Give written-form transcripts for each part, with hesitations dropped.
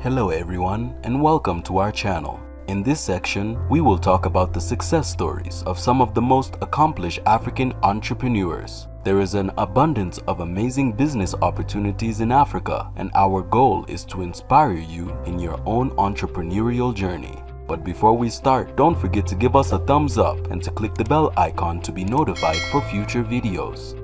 Hello everyone and welcome to our channel. In this section, we will talk about the success stories of some of the most accomplished African entrepreneurs. There is an abundance of amazing business opportunities in Africa, and our goal is to inspire you in your own entrepreneurial journey. But before we start, don't forget to give us a thumbs up and to click the bell icon to be notified for future videos.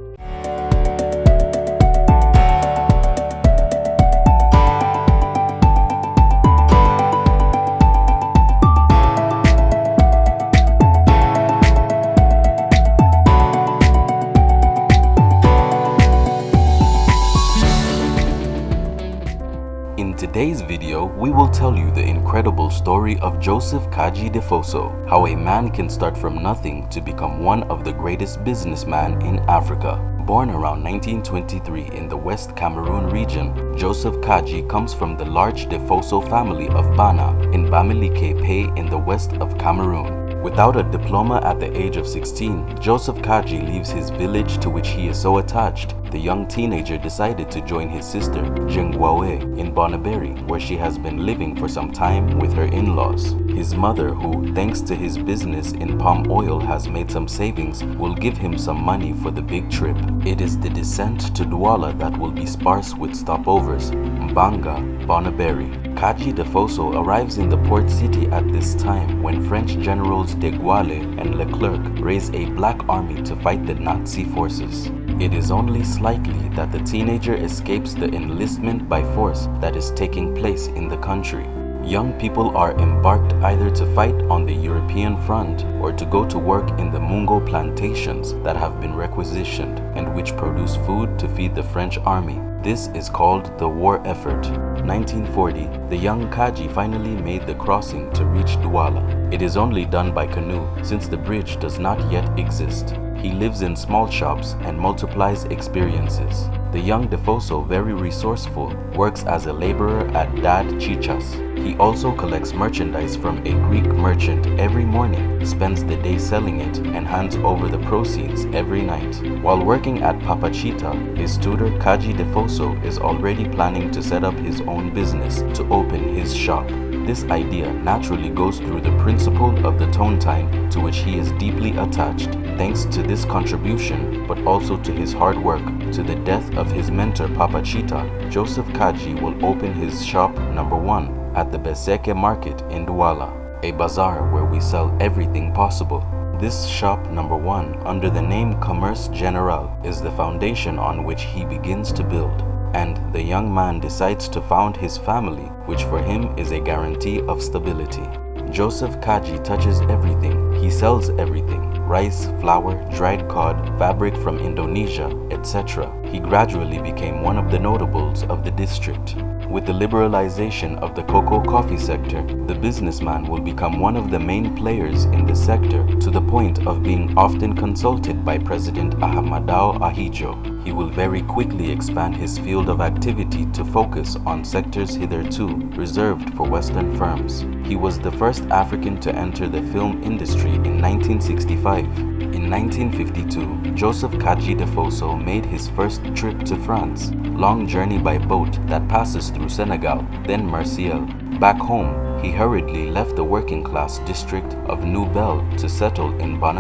In today's video, we will tell you the incredible story of Joseph Kadji Defosso, how a man can start from nothing to become one of the greatest businessmen in Africa. Born around 1923 in the West Cameroon region, Joseph Kadji comes from the large Defosso family of Bâna, inBamiléké in the west of Cameroon. Without a diploma at the age of 16, Joseph Kadji leaves his village to which he is so attached. The young teenager decided to join his sister, Njengoue, in Bonabéri, where she has been living for some time with her in-laws. His mother, who, thanks to his business in palm oil, has made some savings, will give him some money for the big trip. It is the descent to Douala that will be sparse with stopovers, Mbanga, Bonabéri. Kadji Defosso arrives in the port city at this time when French generals de Gaulle and Leclerc raise a black army to fight the Nazi forces. It is only slightly that the teenager escapes the enlistment by force that is taking place in the country. Young people are embarked either to fight on the European front or to go to work in the Mungo plantations that have been requisitioned and which produce food to feed the French army. This is called the war effort. 1940, the young Kadji finally made the crossing to reach Douala. It is only done by canoe since the bridge does not yet exist. He lives in small shops and multiplies experiences. The young Defosso, very resourceful, works as a laborer at Richest. He also collects merchandise from a Greek merchant every morning, spends the day selling it, and hands over the proceeds every night. While working at Papachita, his tutor Kadji Defosso is already planning to set up his own business to open his shop. This idea naturally goes through the principle of the tone time, to which he is deeply attached. Thanks to this contribution, but also to his hard work, to the death of his mentor Papachita, Joseph Kadji will open his shop number 1 at the Beseke market in Douala, a bazaar where we sell everything possible. This shop number 1, under the name Commerce General, is the foundation on which he begins to build. And the young man decides to found his family, which for him is a guarantee of stability. Joseph Kadji touches everything. He sells everything: rice, flour, dried cod, fabric from Indonesia, etc. He gradually became one of the notables of the district. With the liberalization of the cocoa coffee sector, the businessman will become one of the main players in the sector, to the point of being often consulted by President Ahmadou Ahidjo. He will very quickly expand his field of activity to focus on sectors hitherto reserved for Western firms. He was the first African to enter the film industry in 1965. In 1952, Joseph Kadji Defosso made his first trip to France, long journey by boat that passes through Senegal, then Marseille. Back home, he hurriedly left the working class district of Nouvelle to settle in Bâna.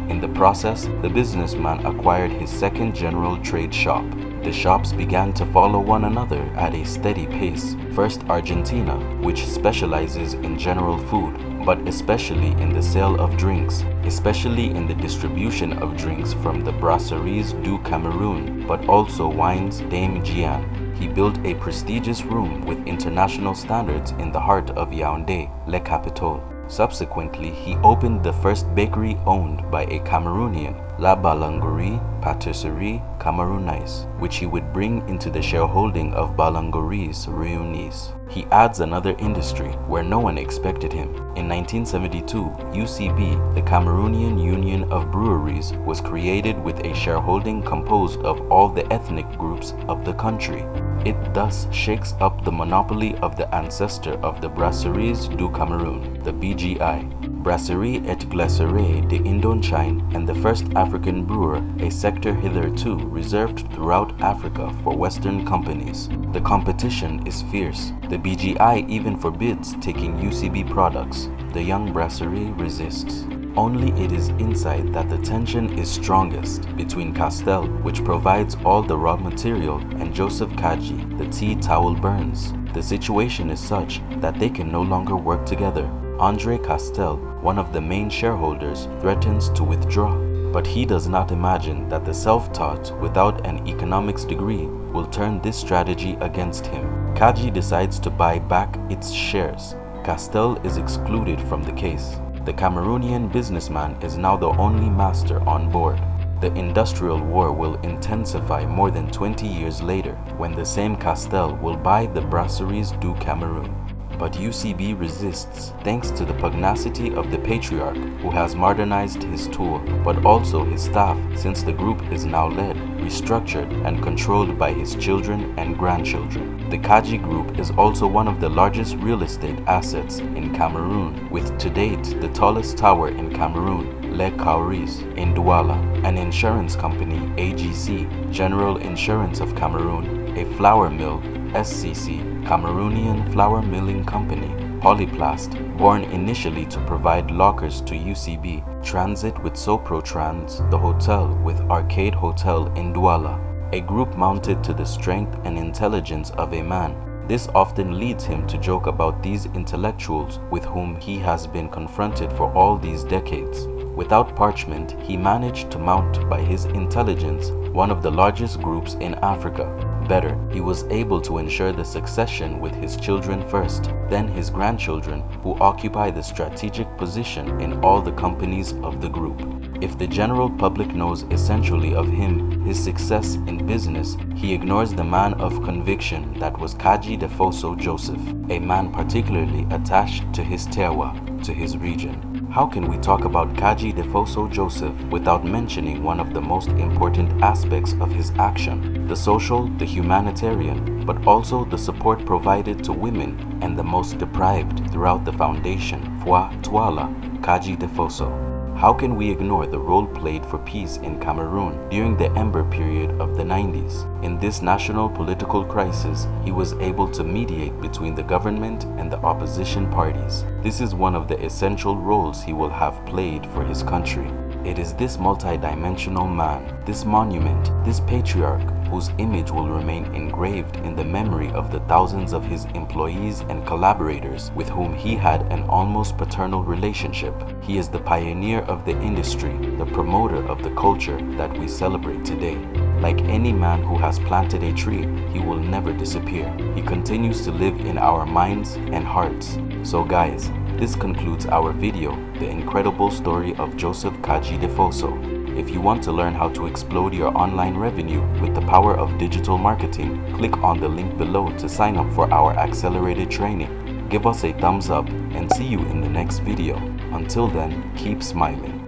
In the process, the businessman acquired his second general trade shop. The shops began to follow one another at a steady pace. First Argentina, which specializes in general food, but especially in the sale of drinks, especially in the distribution of drinks from the brasseries du Cameroon, but also wines Dame Gian. He built a prestigious room with international standards in the heart of Yaoundé, La Capitale. Subsequently, he opened the first bakery owned by a Cameroonian, La Boulangerie Pâtisserie Camerounaise, which he would bring into the shareholding of Boulangeries Réunies. He adds another industry where no one expected him. In 1972, UCB, the Cameroonian Union of Breweries, was created with a shareholding composed of all the ethnic groups of the country. It thus shakes up the monopoly of the ancestor of the Brasseries du Cameroon, the BGI, Brasserie et Glacerie de Indochine, and the first African brewer, a sector hitherto reserved throughout Africa for Western companies. The competition is fierce. The BGI even forbids taking UCB products. The young brasserie resists. Only it is inside that the tension is strongest between Castel, which provides all the raw material, and Joseph Kadji, the tea towel burns. The situation is such that they can no longer work together. Andre Castel, one of the main shareholders, threatens to withdraw. But he does not imagine that the self-taught without an economics degree will turn this strategy against him. Kadji decides to buy back its shares. Castel is excluded from the case. The Cameroonian businessman is now the only master on board. The industrial war will intensify more than 20 years later, when the same Castel will buy the brasseries du Cameroon. But UCB resists thanks to the pugnacity of the patriarch, who has modernized his tool, but also his staff, since the group is now led, restructured, and controlled by his children and grandchildren. The Kadji Group is also one of the largest real estate assets in Cameroon, with to date the tallest tower in Cameroon, Leclerc, in Douala, an insurance company, AGC, General Insurance of Cameroon, a flour mill, SCC, Cameroonian Flour Milling Company, Polyplast, born initially to provide lockers to UCB, Transit with Soprotrans, the hotel with Arcade Hotel in Douala, a group mounted to the strength and intelligence of a man. This often leads him to joke about these intellectuals with whom he has been confronted for all these decades. Without parchment, he managed to mount by his intelligence one of the largest groups in Africa. Better, he was able to ensure the succession with his children first, then his grandchildren, who occupy the strategic position in all the companies of the group. If the general public knows essentially of him, his success in business, he ignores the man of conviction that was Kadji Defosso Joseph, a man particularly attached to his terroir, to his region. How can we talk about Kadji Defosso Joseph without mentioning one of the most important aspects of his action, the social, the humanitarian, but also the support provided to women and the most deprived throughout the foundation, Douala, Kadji Defosso? How can we ignore the role played for peace in Cameroon during the Ember period of the 90s? In this national political crisis, he was able to mediate between the government and the opposition parties. This is one of the essential roles he will have played for his country. It is this multidimensional man, this monument, this patriarch, whose image will remain engraved in the memory of the thousands of his employees and collaborators with whom he had an almost paternal relationship. He is the pioneer of the industry, the promoter of the culture that we celebrate today. Like any man who has planted a tree, he will never disappear. He continues to live in our minds and hearts. So guys, this concludes our video, The Incredible Story of Joseph Kadji Defosso. If you want to learn how to explode your online revenue with the power of digital marketing, click on the link below to sign up for our accelerated training. Give us a thumbs up and see you in the next video. Until then, keep smiling.